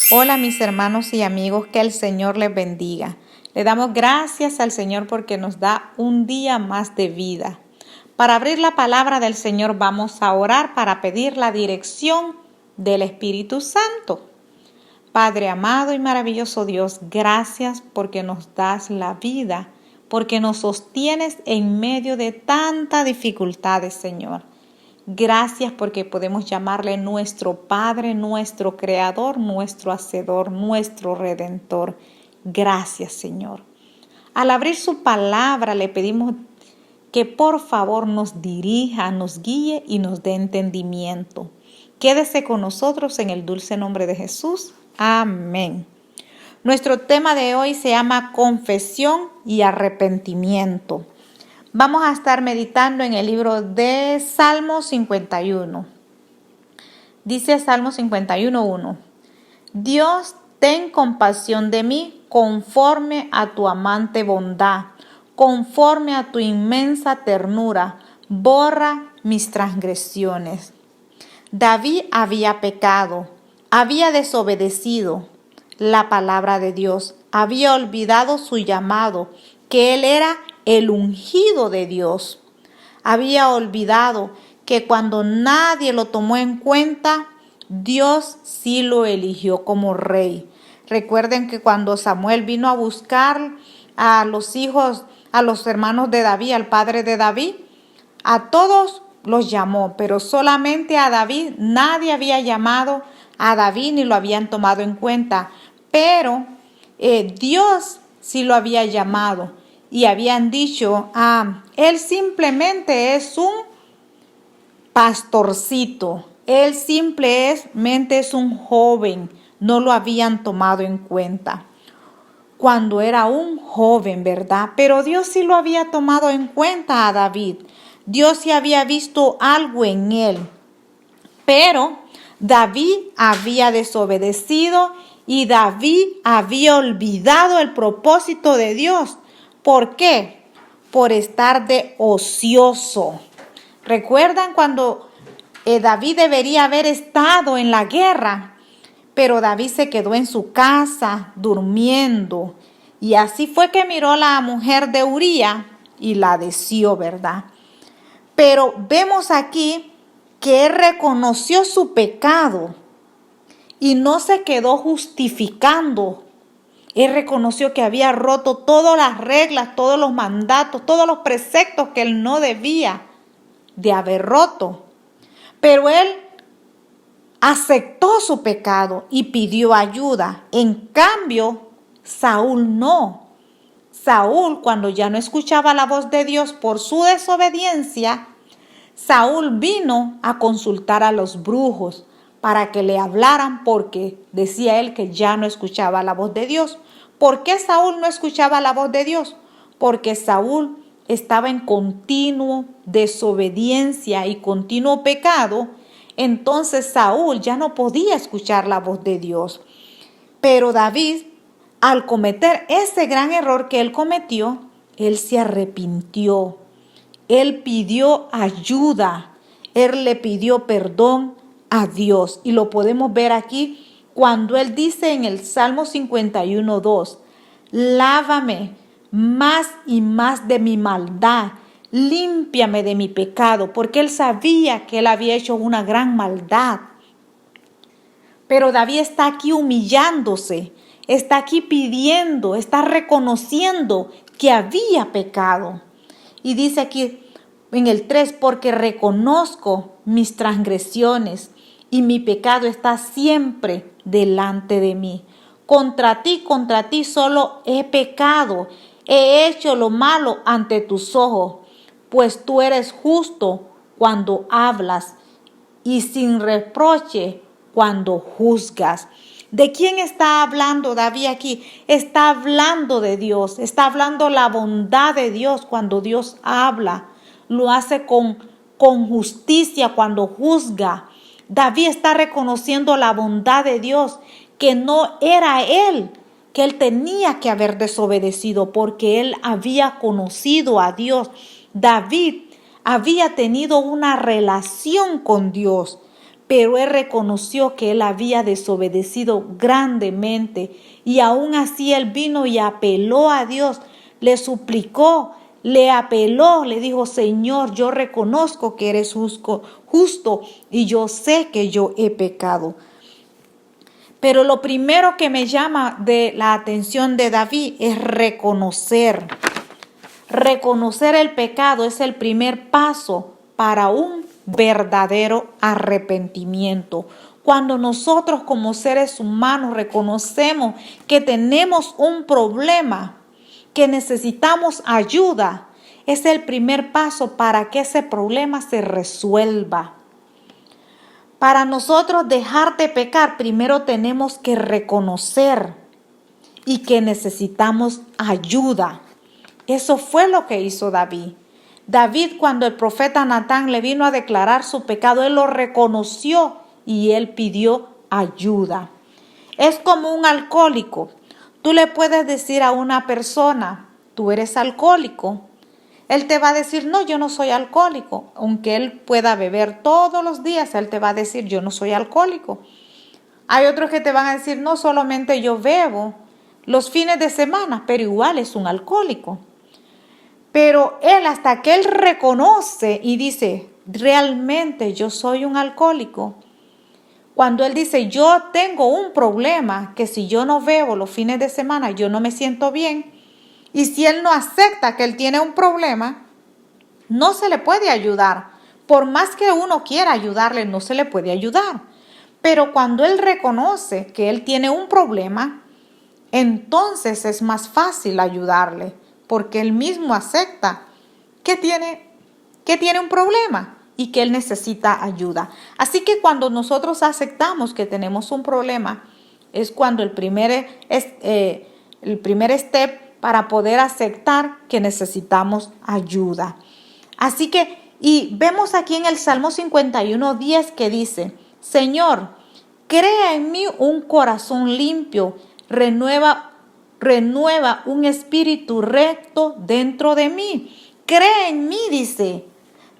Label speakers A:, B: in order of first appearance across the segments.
A: Hola mis hermanos y amigos, que el Señor les bendiga. Le damos gracias al Señor porque nos da un día más de vida. Para abrir la palabra del Señor vamos a orar para pedir la dirección del Espíritu Santo. Padre amado y maravilloso Dios, gracias porque nos das la vida, porque nos sostienes en medio de tantas dificultades, Señor. Gracias porque podemos llamarle nuestro Padre, nuestro Creador, nuestro Hacedor, nuestro Redentor. Gracias, Señor. Al abrir su palabra le pedimos que por favor nos dirija, nos guíe y nos dé entendimiento. Quédese con nosotros en el dulce nombre de Jesús. Amén. Nuestro tema de hoy se llama confesión y arrepentimiento. Vamos a estar meditando en el libro de Salmo 51. Dice Salmo 51:1. Dios, ten compasión de mí conforme a tu amante bondad, conforme a tu inmensa ternura, borra mis transgresiones. David había pecado, había desobedecido la palabra de Dios, había olvidado su llamado, que él era el ungido de Dios. Había olvidado que cuando nadie lo tomó en cuenta, Dios sí lo eligió como rey. Recuerden que cuando Samuel vino a buscar a los hijos, a los hermanos de David, al padre de David, a todos los llamó, pero solamente a David nadie había llamado a David ni lo habían tomado en cuenta. Pero Dios sí lo había llamado. Y habían dicho, él simplemente es un pastorcito, él simplemente es un joven, no lo habían tomado en cuenta. Cuando era un joven, ¿verdad? Pero Dios sí lo había tomado en cuenta a David. Dios sí había visto algo en él. Pero David había desobedecido y David había olvidado el propósito de Dios. ¿Por qué? Por estar de ocioso. ¿Recuerdan cuando David debería haber estado en la guerra? Pero David se quedó en su casa durmiendo. Y así fue que miró a la mujer de Uría y la deseó, ¿verdad? Pero vemos aquí que él reconoció su pecado y no se quedó justificando. Él reconoció que había roto todas las reglas, todos los mandatos, todos los preceptos que él no debía de haber roto. Pero él aceptó su pecado y pidió ayuda. En cambio, Saúl no. Saúl, cuando ya no escuchaba la voz de Dios por su desobediencia, Saúl vino a consultar a los brujos para que le hablaran porque decía él que ya no escuchaba la voz de Dios. ¿Por qué Saúl no escuchaba la voz de Dios? Porque Saúl estaba en continuo desobediencia y continuo pecado. Entonces Saúl ya no podía escuchar la voz de Dios. Pero David, al cometer ese gran error que él cometió, él se arrepintió. Él pidió ayuda. Él le pidió perdón a Dios. Y lo podemos ver aquí cuando él dice en el Salmo 51:2, lávame más y más de mi maldad, límpiame de mi pecado, porque él sabía que él había hecho una gran maldad. Pero David está aquí humillándose, está aquí pidiendo, está reconociendo que había pecado. Y dice aquí en el 3, porque reconozco mis transgresiones y mi pecado está siempre delante de mí. Contra ti solo he pecado, he hecho lo malo ante tus ojos, pues tú eres justo cuando hablas y sin reproche cuando juzgas. ¿De quién está hablando David aquí? Está hablando de Dios, está hablando la bondad de Dios cuando Dios habla. Lo hace con justicia cuando juzga. David está reconociendo la bondad de Dios, que no era él, que él tenía que haber desobedecido porque él había conocido a Dios. David había tenido una relación con Dios, pero él reconoció que él había desobedecido grandemente y aún así él vino y apeló a Dios, le suplicó, le apeló, le dijo: Señor, yo reconozco que eres justo y yo sé que yo he pecado. Pero lo primero que me llama de la atención de David es reconocer. Reconocer el pecado es el primer paso para un verdadero arrepentimiento. Cuando nosotros como seres humanos reconocemos que tenemos un problema, que necesitamos ayuda, es el primer paso para que ese problema se resuelva. Para nosotros dejar de pecar, primero tenemos que reconocer y que necesitamos ayuda. Eso fue lo que hizo David. David, cuando el profeta Natán le vino a declarar su pecado, él lo reconoció y él pidió ayuda. Es como un alcohólico. Tú le puedes decir a una persona: tú eres alcohólico. Él te va a decir: no, yo no soy alcohólico. Aunque él pueda beber todos los días, él te va a decir: yo no soy alcohólico. Hay otros que te van a decir: no, solamente yo bebo los fines de semana, pero igual es un alcohólico. Pero él, hasta que él reconoce y dice: realmente yo soy un alcohólico. Cuando él dice: yo tengo un problema, que si yo no bebo los fines de semana, yo no me siento bien. Y si él no acepta que él tiene un problema, no se le puede ayudar. Por más que uno quiera ayudarle, no se le puede ayudar. Pero cuando él reconoce que él tiene un problema, entonces es más fácil ayudarle, porque él mismo acepta que tiene un problema y que él necesita ayuda. Así que cuando nosotros aceptamos que tenemos un problema, es cuando el primer step para poder aceptar que necesitamos ayuda. Así que, y vemos aquí en el Salmo 51:10 que dice: Señor, crea en mí un corazón limpio, renueva un espíritu recto dentro de mí. Crea en mí, dice.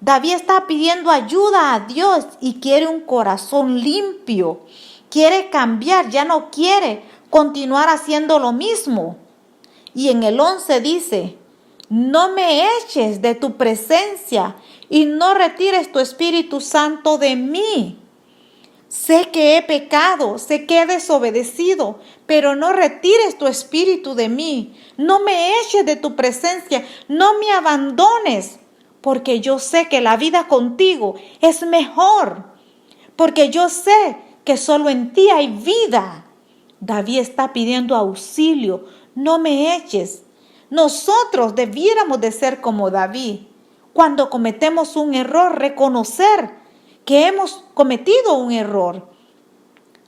A: David está pidiendo ayuda a Dios y quiere un corazón limpio. Quiere cambiar, ya no quiere continuar haciendo lo mismo. Y en el 11 dice: no me eches de tu presencia y no retires tu Espíritu Santo de mí. Sé que he pecado, sé que he desobedecido, pero no retires tu espíritu de mí. No me eches de tu presencia, no me abandones, porque yo sé que la vida contigo es mejor, porque yo sé que solo en ti hay vida. David está pidiendo auxilio: no me eches. Nosotros debiéramos de ser como David. Cuando cometemos un error, reconocer que hemos cometido un error.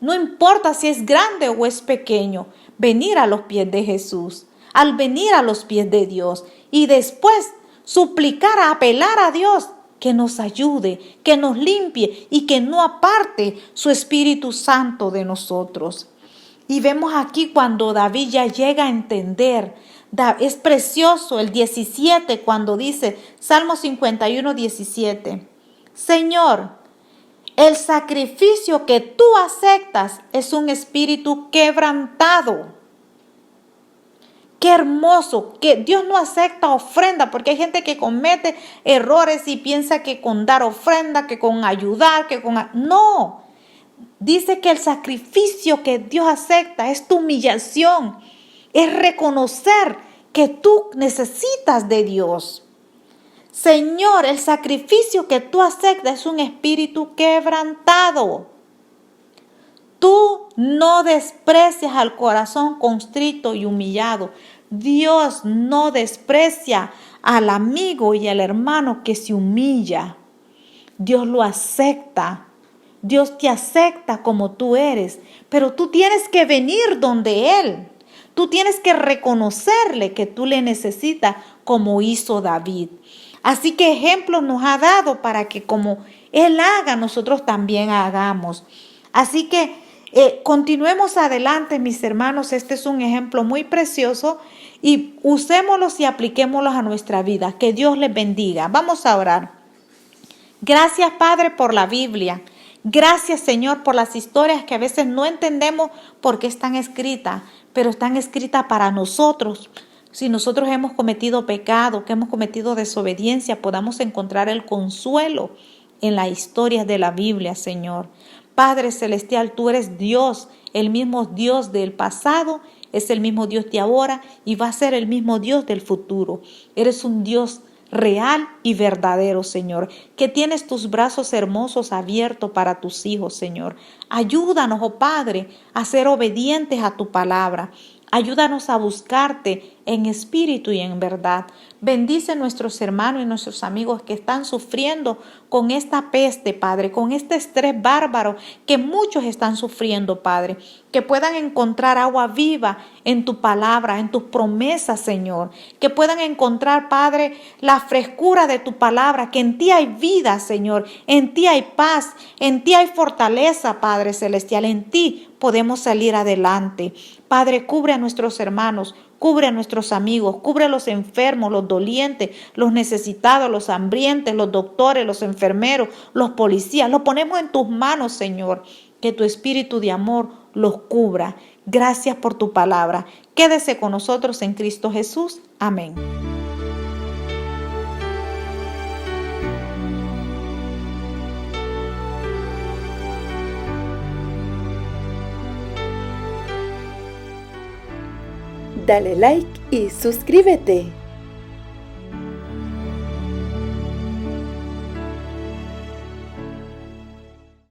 A: No importa si es grande o es pequeño, venir a los pies de Jesús, al venir a los pies de Dios y después suplicar, apelar a Dios que nos ayude, que nos limpie y que no aparte su Espíritu Santo de nosotros. Y vemos aquí cuando David ya llega a entender. Es precioso el 17 cuando dice, Salmo 51:17, Señor, el sacrificio que tú aceptas es un espíritu quebrantado. Qué hermoso, que Dios no acepta ofrenda, porque hay gente que comete errores y piensa que con dar ofrenda, que con ayudar, No, dice que el sacrificio que Dios acepta es tu humillación, es reconocer que tú necesitas de Dios. Señor, el sacrificio que tú aceptas es un espíritu quebrantado. Tú no desprecias al corazón contrito y humillado. Dios no desprecia al amigo y al hermano que se humilla. Dios lo acepta. Dios te acepta como tú eres, pero tú tienes que venir donde Él. Tú tienes que reconocerle que tú le necesitas como hizo David. Así que ejemplos nos ha dado para que como Él haga, nosotros también hagamos. Así que continuemos adelante, mis hermanos. Este es un ejemplo muy precioso y usémoslos y apliquémoslos a nuestra vida. Que Dios les bendiga. Vamos a orar. Gracias, Padre, por la Biblia. Gracias, Señor, por las historias que a veces no entendemos por qué están escritas, pero están escritas para nosotros. Si nosotros hemos cometido pecado, que hemos cometido desobediencia, podamos encontrar el consuelo en las historias de la Biblia, Señor. Padre Celestial, tú eres Dios, el mismo Dios del pasado, es el mismo Dios de ahora y va a ser el mismo Dios del futuro. Eres un Dios real y verdadero, Señor, que tienes tus brazos hermosos abiertos para tus hijos, Señor. Ayúdanos, oh Padre, a ser obedientes a tu palabra. Ayúdanos a buscarte en espíritu y en verdad. Bendice a nuestros hermanos y nuestros amigos que están sufriendo con esta peste, Padre, con este estrés bárbaro que muchos están sufriendo, Padre. Que puedan encontrar agua viva en tu palabra, en tus promesas, Señor. Que puedan encontrar, Padre, la frescura de tu palabra, que en ti hay vida, Señor. En ti hay paz, en ti hay fortaleza, Padre Celestial. En ti podemos salir adelante. Padre, cubre a nuestros hermanos, cubre a nuestros amigos, cubre a los enfermos, los dolientes, los necesitados, los hambrientos, los doctores, los enfermeros, los policías. Los ponemos en tus manos, Señor. Que tu espíritu de amor los cubra. Gracias por tu palabra. Quédese con nosotros en Cristo Jesús. Amén.
B: Dale like y suscríbete.